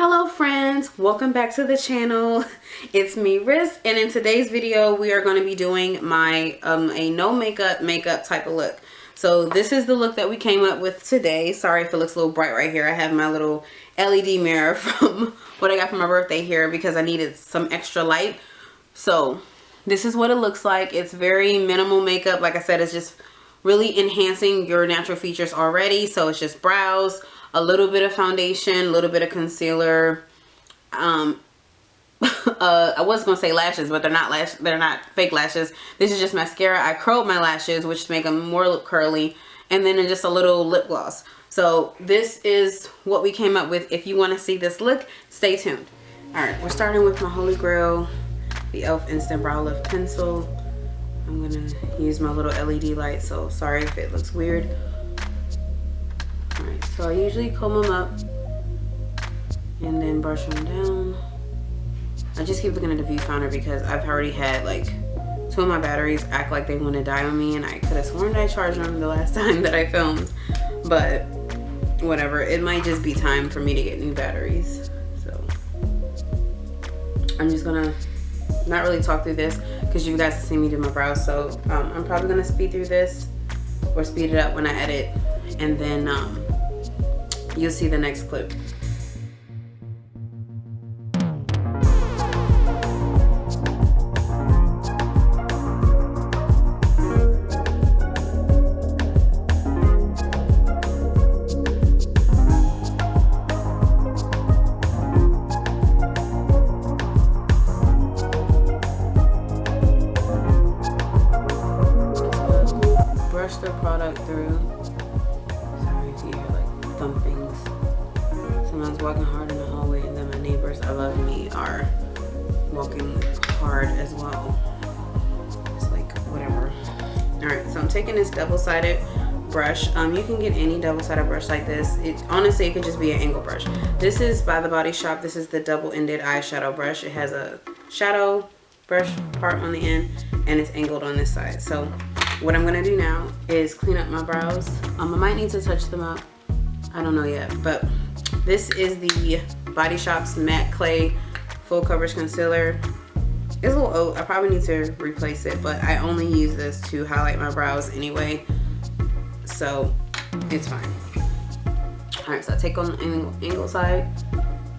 Hello friends, welcome back to the channel. It's me, Riz, and in today's video we are going to be doing my a no makeup type of look. So this is the look that we came up with today. Sorry if it looks a little bright right here. I have my little LED mirror from what I got for my birthday here because I needed some extra light. So this is what it looks like. It's very minimal makeup. Like I said, it's just really enhancing your natural features already. So it's just brows, a little bit of foundation, a little bit of concealer. I was gonna say lashes, but they're not fake lashes. This is just mascara. I curled my lashes, which make them more look curly, and then just a little lip gloss. So this is what we came up with. If you want to see this look, stay tuned. All right, we're starting with my holy grail, the e.l.f. Instant Brow Lift Pencil. I'm gonna use my little LED light, so sorry if it looks weird. Alright, so I usually comb them up and then brush them down. I just keep looking at the viewfinder because I've already had like 2 of my batteries act like they want to die on me, and I could have sworn that I charged them the last time that I filmed, but whatever. It might just be time for me to get new batteries. So I'm just gonna not really talk through this because you guys have seen me do my brows, so I'm probably gonna speed through this or speed it up when I edit, and then you'll see the next clip. Brush the product through. Sorry if you hear like thumpings. Sometimes walking hard in the hallway, and then my neighbors above me are walking hard as well. It's like whatever. Alright, so I'm taking this double-sided brush. You can get any double-sided brush like this. Honestly, it could just be an angle brush. This is by The Body Shop. This is the double-ended eyeshadow brush. It has a shadow brush part on the end, and it's angled on this side. So what I'm gonna do now is clean up my brows. I might need to touch them up. I don't know yet, but this is the Body Shop's Matte Clay Full Coverage Concealer. It's a little old. I probably need to replace it, but I only use this to highlight my brows anyway, so it's fine. All right, so I take on the angle side,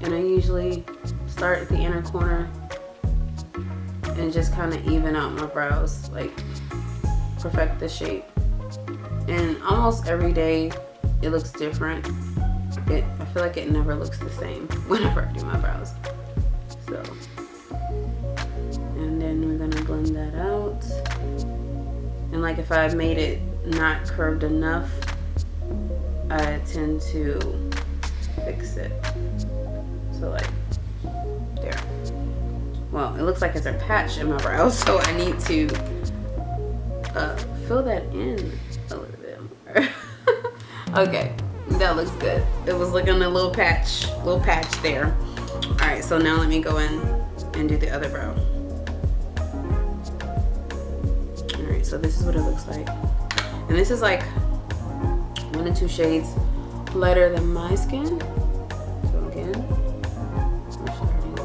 and I usually start at the inner corner and just kind of even out my brows, like perfect the shape. And almost every day it looks different. I feel like it never looks the same whenever I do my brows. So, and then we're gonna blend that out. And like if I've made it not curved enough, I tend to fix it. So like there. Well, it looks like it's a patch in my brows, so I need to fill that in a little bit more. Okay, that looks good. It was looking a little patch there. All right, so now let me go in and do the other brow. All right, so this is what it looks like, and this is like 1 to 2 shades lighter than my skin. So again, we're starting.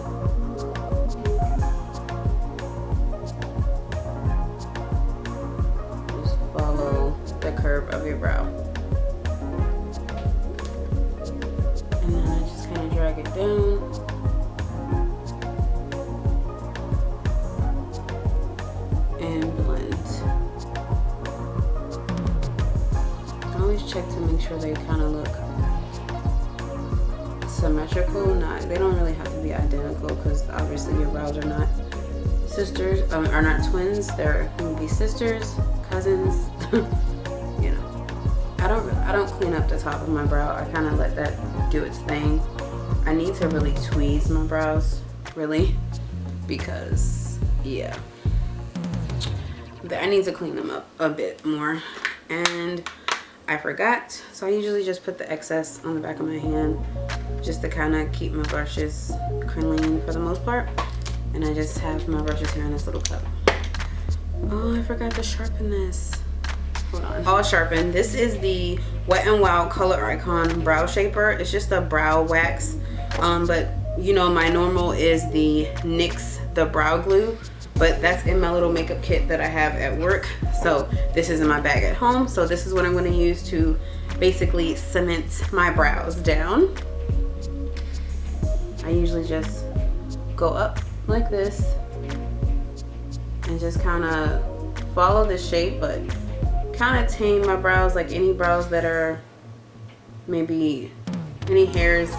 Just follow the curve of your brow. And then I just kind of drag it down. And blend. I always check to make sure they kind of look symmetrical. They don't really have to be identical because obviously your brows are not sisters, are not twins. They're going to be sisters, cousins. You know, I don't clean up the top of my brow. I kind of let that do its thing. I need to really tweeze my brows, really, because yeah, I need to clean them up a bit more, and I forgot. So I usually just put the excess on the back of my hand just to kind of keep my brushes clean for the most part, and I just have my brushes here in this little cup. Oh, I forgot to sharpen this. Hold on. All sharpened. This is the Wet n Wild Color Icon Brow Shaper. It's just a brow wax But you know, my normal is the NYX the brow glue, but that's in my little makeup kit that I have at work. So this is in my bag at home. So this is what I'm going to use to basically cement my brows down. I usually just go up like this and just kind of follow the shape, but kind of tame my brows, like any brows that are maybe any hairs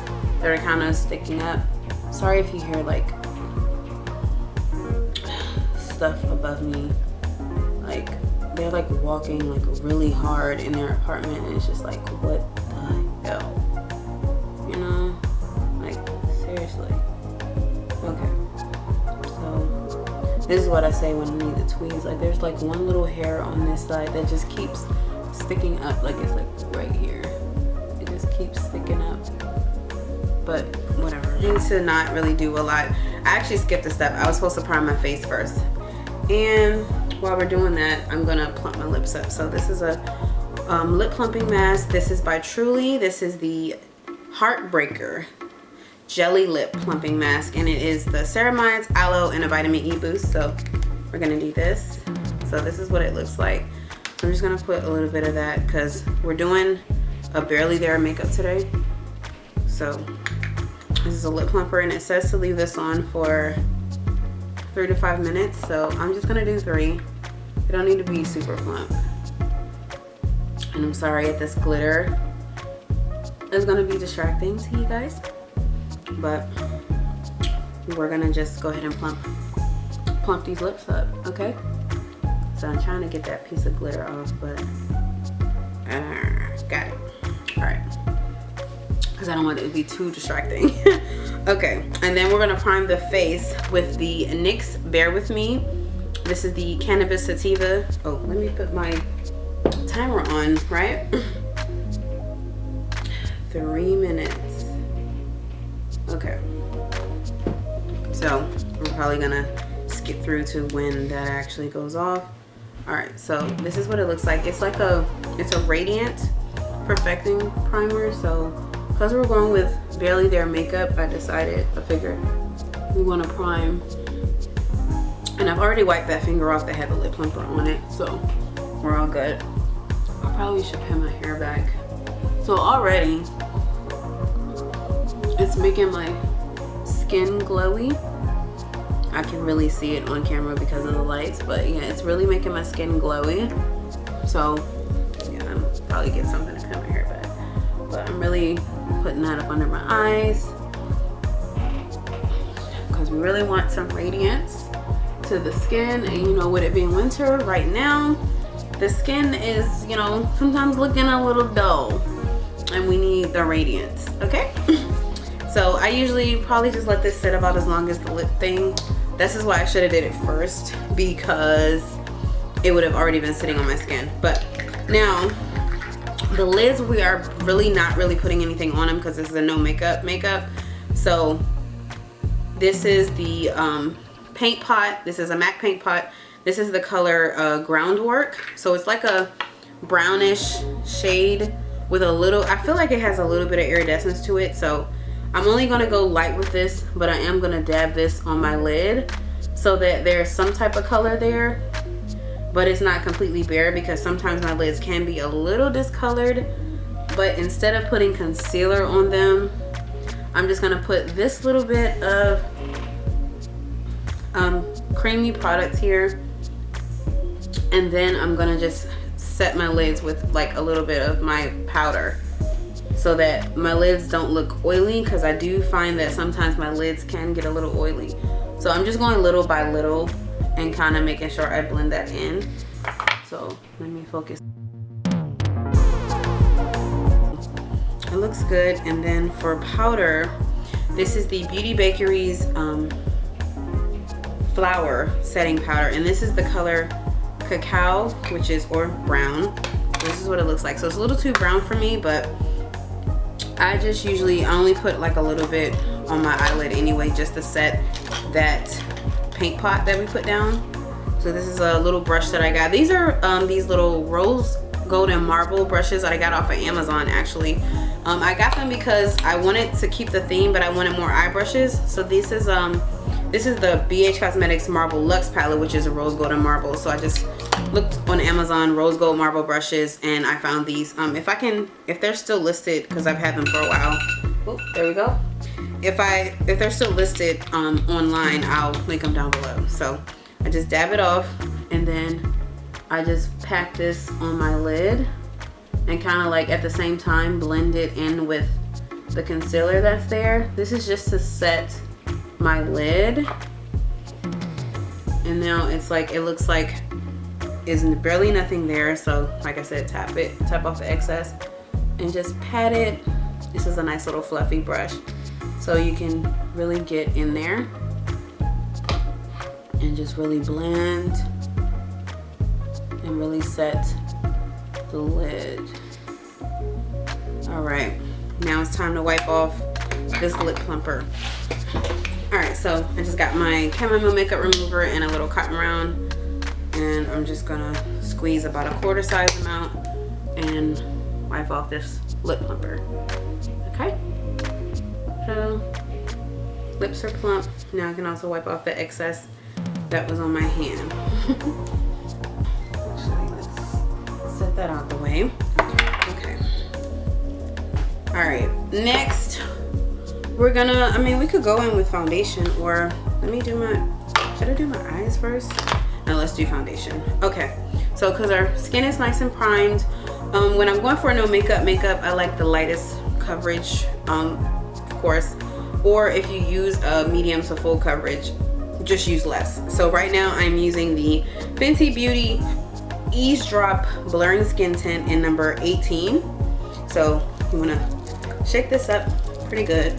that are kind of sticking up. Sorry if you hear like stuff above me, like they're like walking like really hard in their apartment, and it's just like, what the hell, you know, like seriously. Okay, so this is what I say when I need the tweeze. Like there's like one little hair on this side that just keeps sticking up, like it's like right here, it just keeps sticking up, but whatever. I need to not really do a lot. I actually skipped a step. I was supposed to prime my face first. And while we're doing that, I'm gonna plump my lips up. So this is a lip plumping mask. This is by Truly. This is the Heartbreaker Jelly Lip Plumping Mask, and it is the ceramides, aloe, and a vitamin E boost. So we're gonna do this. So this is what it looks like. I'm just gonna put a little bit of that because we're doing a Barely There makeup today. So this is a lip plumper, and it says to leave this on for 3 to 5 minutes, so I'm just gonna do 3. It don't need to be super plump. And I'm sorry if this glitter is gonna be distracting to you guys, but we're gonna just go ahead and plump these lips up, okay? So I'm trying to get that piece of glitter off, but got it. All right, because I don't want it to be too distracting. Okay, and then we're gonna prime the face with the NYX Bear With Me. This is the Cannabis Sativa. Oh, let me put my timer on, right? 3 minutes. Okay. So we're probably gonna skip through to when that actually goes off. All right, so this is what it looks like. It's like it's a radiant perfecting primer. So because we're going with Barely There makeup, I figured we want to prime. And I've already wiped that finger off that had the lip plumper on it, so we're all good. I probably should pin my hair back. So already, it's making my skin glowy. I can really see it on camera because of the lights, but yeah, it's really making my skin glowy. So yeah, I'm probably get something to pin my hair back. But I'm really putting that up under my eyes because we really want some radiance to the skin. And you know, with it being winter right now, the skin is, you know, sometimes looking a little dull and we need the radiance, okay? So I usually probably just let this sit about as long as the lip thing. This is why I should have did it first, because it would have already been sitting on my skin. But now the lids, we are really not really putting anything on them because this is a no makeup. So this is the paint pot. This is a MAC paint pot. This is the color Groundwork. So it's like a brownish shade with a little, I feel like it has a little bit of iridescence to it. So I'm only gonna go light with this, but I am gonna dab this on my lid so that there's some type of color there, but it's not completely bare because sometimes my lids can be a little discolored. But instead of putting concealer on them, I'm just gonna put this little bit of creamy product here, and then I'm gonna just set my lids with like a little bit of my powder so that my lids don't look oily, because I do find that sometimes my lids can get a little oily. So I'm just going little by little and kind of making sure I blend that in. So let me focus. It looks good. And then for powder, this is the Beauty Bakery's flour setting powder, and this is the color Cacao, which is, or brown. This is what it looks like. So it's a little too brown for me, but I just usually only put like a little bit on my eyelid anyway, just to set that paint pot that we put down. So this is a little brush that I got. These are these little rose gold and marble brushes that I got off of Amazon actually. I got them because I wanted to keep the theme, but I wanted more eye brushes. So this is the BH Cosmetics Marble Luxe palette, which is a rose gold and marble. So I just looked on Amazon, rose gold marble brushes, and I found these. If they're still listed, because I've had them for a while. Oh, there we go. If they're still listed online, I'll link them down below. So I just dab it off, and then I just pack this on my lid and kind of like at the same time blend it in with the concealer that's there. This is just to set my lid. And now it's like, it looks like there's barely nothing there. So like I said, tap off the excess and just pat it. This is a nice little fluffy brush. So you can really get in there and just really blend and really set the lid. All right, now it's time to wipe off this lip plumper. All right, so I just got my chamomile makeup remover and a little cotton round, and I'm just gonna squeeze about a quarter size amount and wipe off this lip plumper. Okay, so lips are plump. Now I can also wipe off the excess that was on my hand. Set that out the way. Okay. All right, next we're gonna, we could go in with foundation, or should I do my eyes first? No, let's do foundation. Okay, so because our skin is nice and primed, when I'm going for no makeup, I like the lightest coverage, of course, or if you use a medium to full coverage, just use less. So right now I'm using the Fenty Beauty Eavesdrop Blurring Skin Tint in number 18. So you want to shake this up pretty good.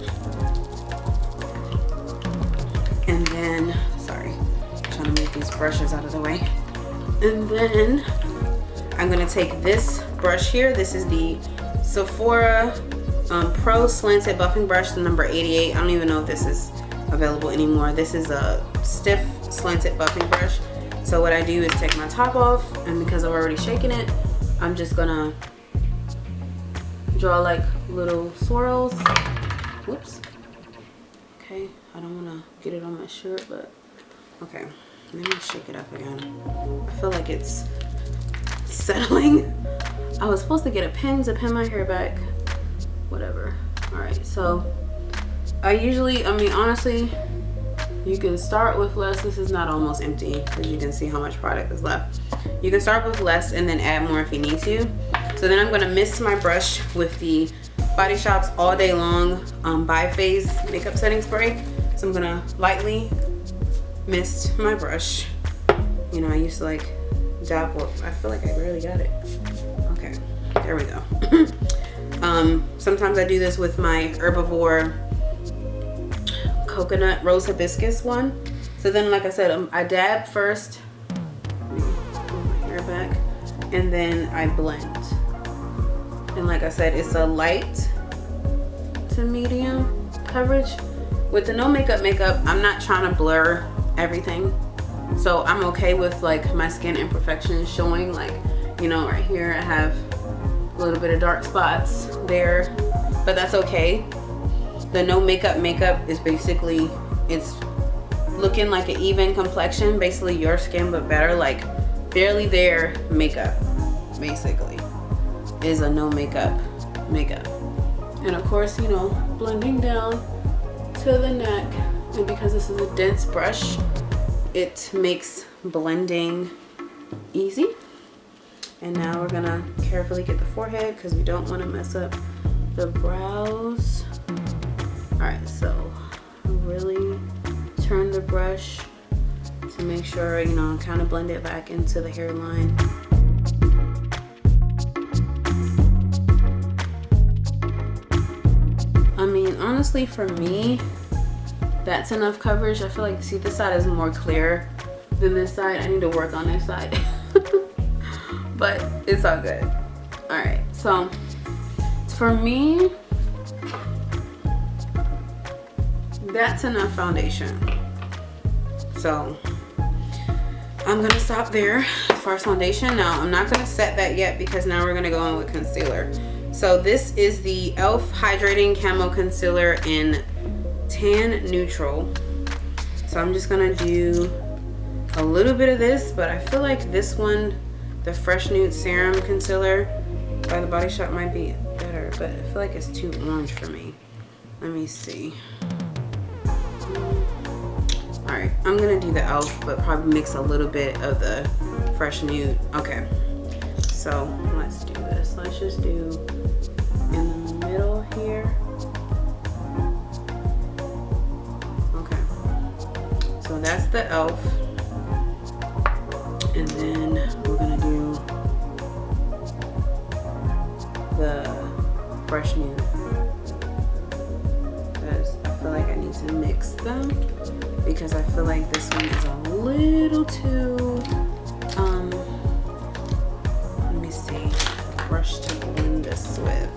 And then, sorry, I'm trying to move these brushes out of the way. And then I'm going to take this brush here. This is the Sephora Pro Slanted Buffing Brush, the number 88. I don't even know if this is available anymore. This is a stiff slanted buffing brush. So what I do is take my top off, and because I've already shaken it, I'm just gonna draw like little swirls. Whoops. Okay, I don't wanna get it on my shirt, but okay. Let me shake it up again. I feel like it's settling. I was supposed to get a pin to pin my hair back. Whatever. All right, so I usually, honestly, you can start with less. This is not almost empty because you can see how much product is left. You can start with less and then add more if you need to. So then I'm gonna mist my brush with the Body Shop's All Day Long Bi-Phase Makeup Setting Spray. So I'm gonna lightly mist my brush. You know, I used to like dab, I feel like I really got it. Okay, there we go. Sometimes I do this with my Herbivore Coconut Rose Hibiscus one. So then, like I said, I dab first, pull my hair back, and then I blend. And like I said, it's a light to medium coverage. With the no makeup, I'm not trying to blur everything. So I'm okay with like my skin imperfections showing, like, you know, right here I have a little bit of dark spots there, but that's okay. The no makeup is basically, it's looking like an even complexion, basically your skin but better, like barely there makeup basically is a no makeup. And of course, you know, blending down to the neck, and because this is a dense brush, it makes blending easy. And now we're gonna carefully get the forehead because we don't want to mess up the brows. All right, so really turn the brush to make sure, you know, kind of blend it back into the hairline. Honestly, for me, that's enough coverage. I feel like, see, this side is more clear than this side. I need to work on this side. But it's all good. All right, so for me, that's enough foundation. So I'm gonna stop there as far as foundation. Now I'm not gonna set that yet because now we're gonna go in with concealer. So this is the e.l.f. Hydrating Camo Concealer in Tan Neutral. So I'm just gonna do a little bit of this, but I feel like this one, the Fresh Nude Serum Concealer by The Body Shop, might be better, but I feel like it's too orange for me. Let me see. Alright, I'm gonna do the e.l.f. but probably mix a little bit of the Fresh Nude. Okay, so let's do this. Let's just do in the middle here. Okay, so that's the e.l.f. and then we're gonna do the Fresh Nude because I feel like I need to mix them, because I feel like this one is a little too let me see, brush to blend this with.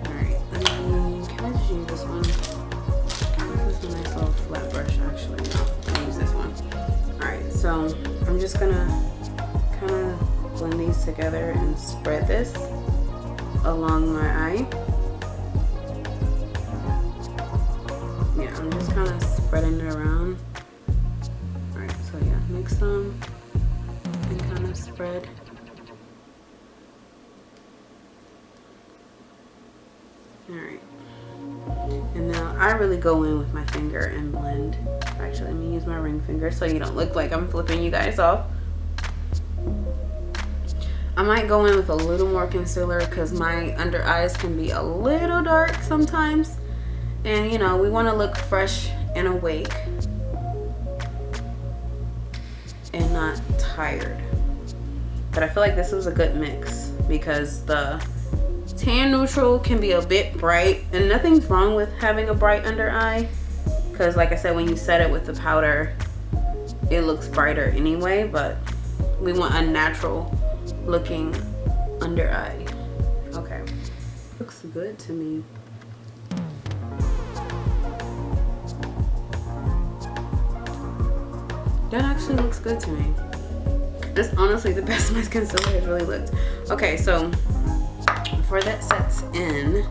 Alright, can I just use this one? This is a nice little flat brush, actually. No, I'll use this one. Alright, so I'm just gonna kind of blend these together and spread this along my eye. Yeah, I'm just kind of spreading it around. Alright, so yeah, mix them and kind of spread. Alright. And now I really go in with my finger and blend. Actually, let me use my ring finger so you don't look like I'm flipping you guys off. I might go in with a little more concealer because my under eyes can be a little dark sometimes. And you know, we want to look fresh and awake and not tired. But I feel like this was a good mix because the Tan Neutral can be a bit bright, and nothing's wrong with having a bright under eye because like I said, when you set it with the powder it looks brighter anyway, but we want a natural looking under eye. Okay, looks good to me. That actually looks good to me. That's honestly the best my concealer has really looked. Okay, so before that sets in,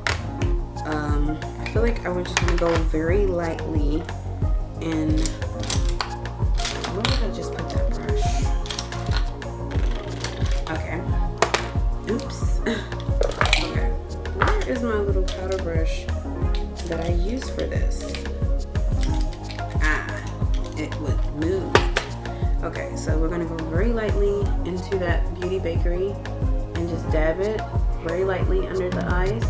I feel like I was just gonna go very lightly in, where did I just put that brush? Okay, oops. Okay, where is my little powder brush that I use for this? Ah, it would move. Okay, so we're gonna go very lightly into that Beauty Bakery and just dab it very lightly under the eyes.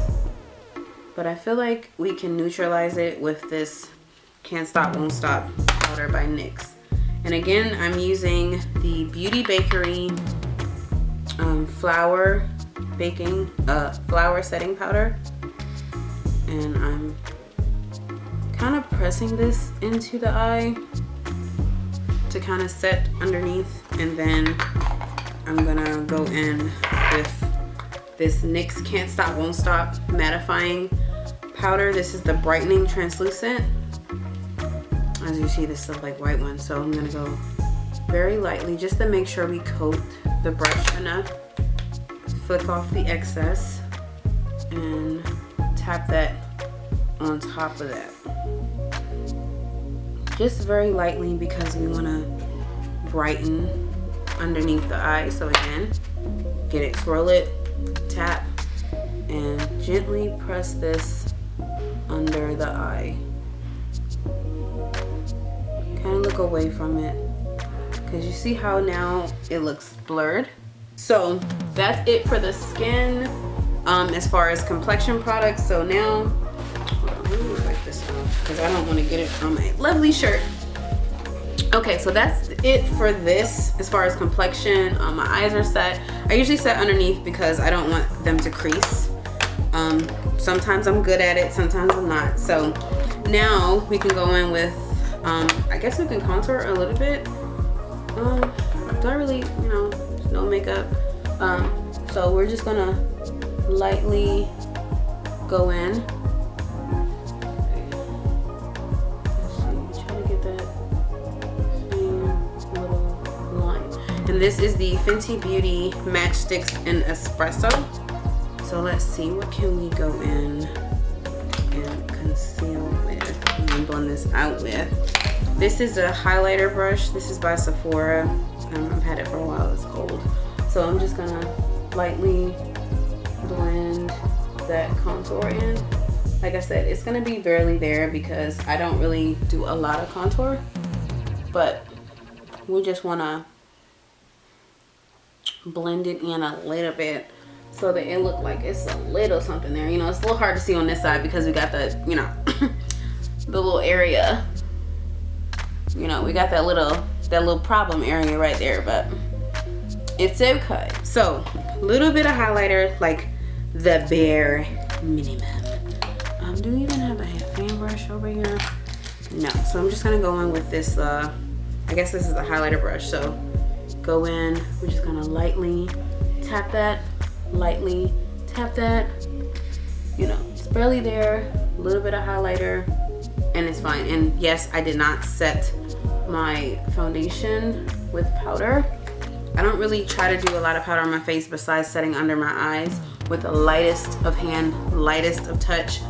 But I feel like we can neutralize it with this Can't Stop Won't Stop powder by NYX. And again, I'm using the Beauty Bakery flour setting powder. And I'm kind of pressing this into the eye to kind of set underneath, and then I'm gonna go in with this NYX Can't Stop Won't Stop mattifying powder. This is the brightening translucent. As you see, this is like white one, so I'm gonna go very lightly just to make sure we coat the brush enough. Flick off the excess and tap that on top of that. Just very lightly because we want to brighten underneath the eye. So again, get it, swirl it, tap, and gently press this under the eye. Kind of look away from it because you see how now it looks blurred. So that's it for the skin as far as complexion products. So now, let me wipe this off because I don't want to get it on my lovely shirt. Okay, so that's it for this as far as complexion. My eyes are set. I usually set underneath because I don't want them to crease. Sometimes I'm good at it, sometimes I'm not. So now we can go in with, I guess we can contour a little bit. Do I really, you know, no makeup. So we're just gonna lightly go in. And this is the Fenty Beauty Matchsticks in Espresso. So let's see, what can we go in and conceal with and blend this out with? This is a highlighter brush. This is by Sephora. I've had it for a while, it's old. So I'm just gonna lightly blend that contour in. Like I said, it's gonna be barely there because I don't really do a lot of contour, but we just wanna blend it in a little bit so that it look like it's a little something there. You know, it's a little hard to see on this side because we got the, you know, the little area. You know, we got that little problem area right there, but it's okay. So, a little bit of highlighter, like the bare minimum. Do we even have a fan brush over here? No, so I'm just gonna go in with this, I guess this is a highlighter brush. So go in, we're just gonna lightly tap that, lightly tap that. You know, it's barely there, a little bit of highlighter, and it's fine. And yes, I did not set my foundation with powder. I don't really try to do a lot of powder on my face besides setting under my eyes with the lightest of hand, lightest of touch,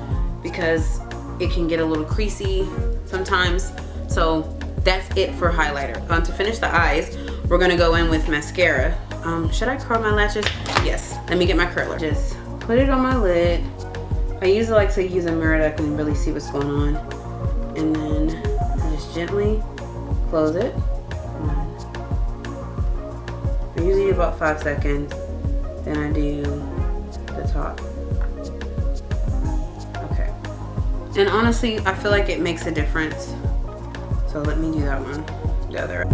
because it can get a little creasy sometimes. So that's it for highlighter. To finish the eyes, we're gonna go in with mascara. Should I curl my lashes? Yes, let me get my curler. Just put it on my lid. I usually like to use a mirror that I can really see what's going on. And then I just gently close it. I usually do about 5 seconds. Then I do the top. Okay. And honestly, I feel like it makes a difference. So let me do that one. The other.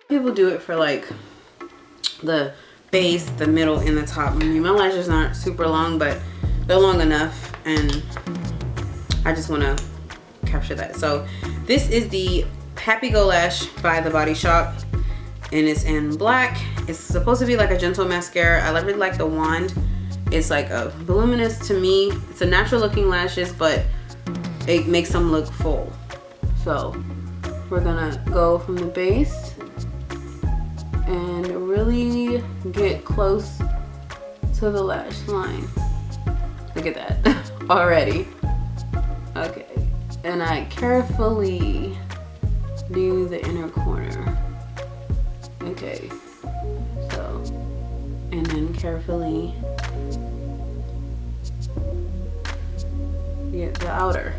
People do it for like the base, the middle, and the top. I mean, my lashes aren't super long, but they're long enough, and I just want to capture that. So this is the Happy Go Lash by The Body Shop, and it's in black. It's supposed to be like a gentle mascara. I really like the wand. It's like a voluminous to me. It's a natural looking lashes, but it makes them look full. So we're gonna go from the base and really get close to the lash line. Look at that already. Okay, and I carefully do the inner corner. Okay, so, and then carefully get the outer,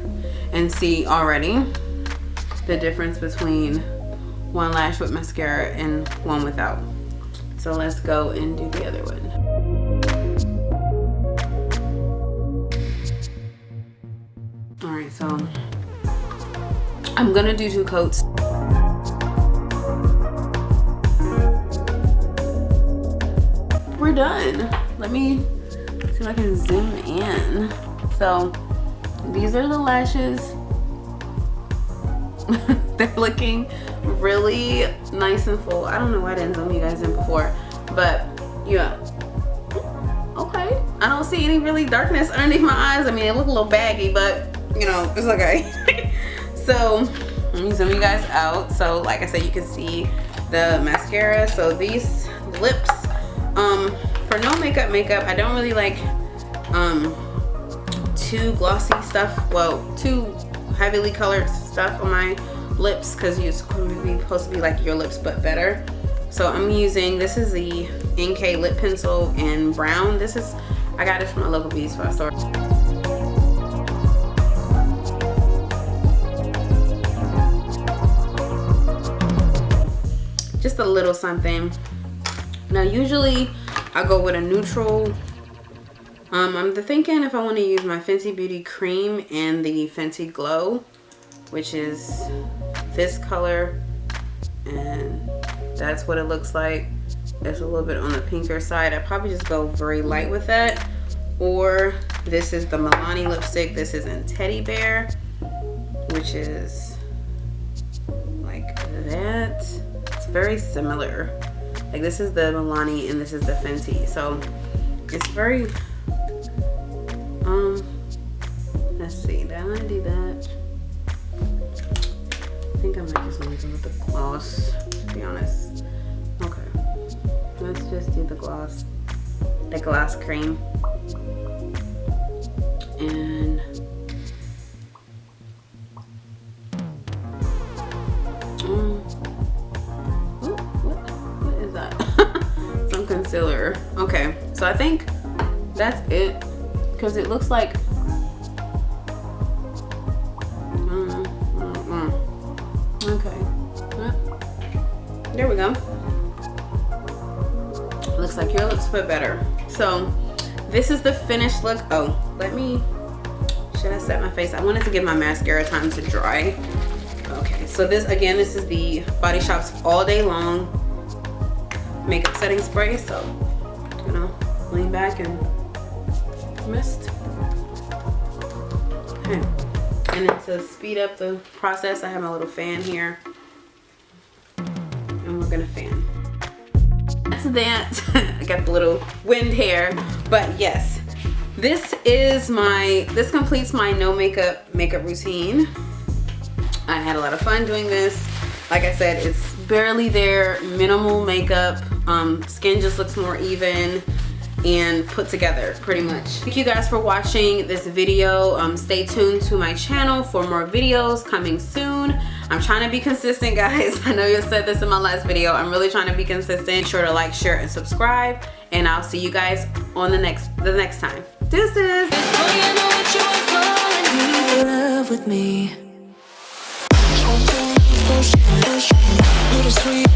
and see already the difference between one lash with mascara and one without. So let's go and do the other one. All right, so I'm gonna do 2 coats. We're done. Let me see if I can zoom in. So these are the lashes. They're looking really nice and full. I don't know why I didn't zoom you guys in before, but yeah. Okay. I don't see any really darkness underneath my eyes. I mean, it look a little baggy, but you know, it's okay. So let me zoom you guys out. So like I said, you can see the mascara. So these lips, for no makeup, I don't really like too glossy stuff. Well, too heavily colored stuff on my lips, because you're supposed to be like your lips but better. So I'm using, this is the NK lip pencil in brown. I got this from a local beauty supply store. Just a little something. Now usually I go with a neutral. I'm thinking if I want to use my Fenty Beauty cream and the Fenty Glow, which is this color, and that's what it looks like. It's a little bit on the pinker side. I probably just go very light with that. Or this is the Milani lipstick. This is in Teddy Bear, which is like that. It's very similar. Like this is the Milani and this is the Fenty. So it's very, let's see, did I do that? think I might just want to go with the gloss, to be honest. Okay, let's just do the gloss cream. And what is that? Some concealer. Okay, so I think that's it, because it looks like okay, there we go. Looks like your looks put better. So this is the finished look. Oh, should I set my face? I wanted to give my mascara time to dry. Okay, so this is the Body Shop's All Day Long makeup setting spray. So you know, lean back and mist. Okay, and then to speed up the process, I have my little fan here, and we're gonna fan. That's that. I got the little wind hair, but yes, this completes my no makeup routine. I had a lot of fun doing this. Like I said, it's barely there, minimal makeup. Skin just looks more even and put together pretty much. Thank you guys for watching this video. Stay tuned to my channel for more videos coming soon. I'm trying to be consistent, guys. I know you said this in my last video. I'm really trying to be consistent. Be sure to like, share, and subscribe, and I'll see you guys on the next time. Deuces. Love with me. Little sweet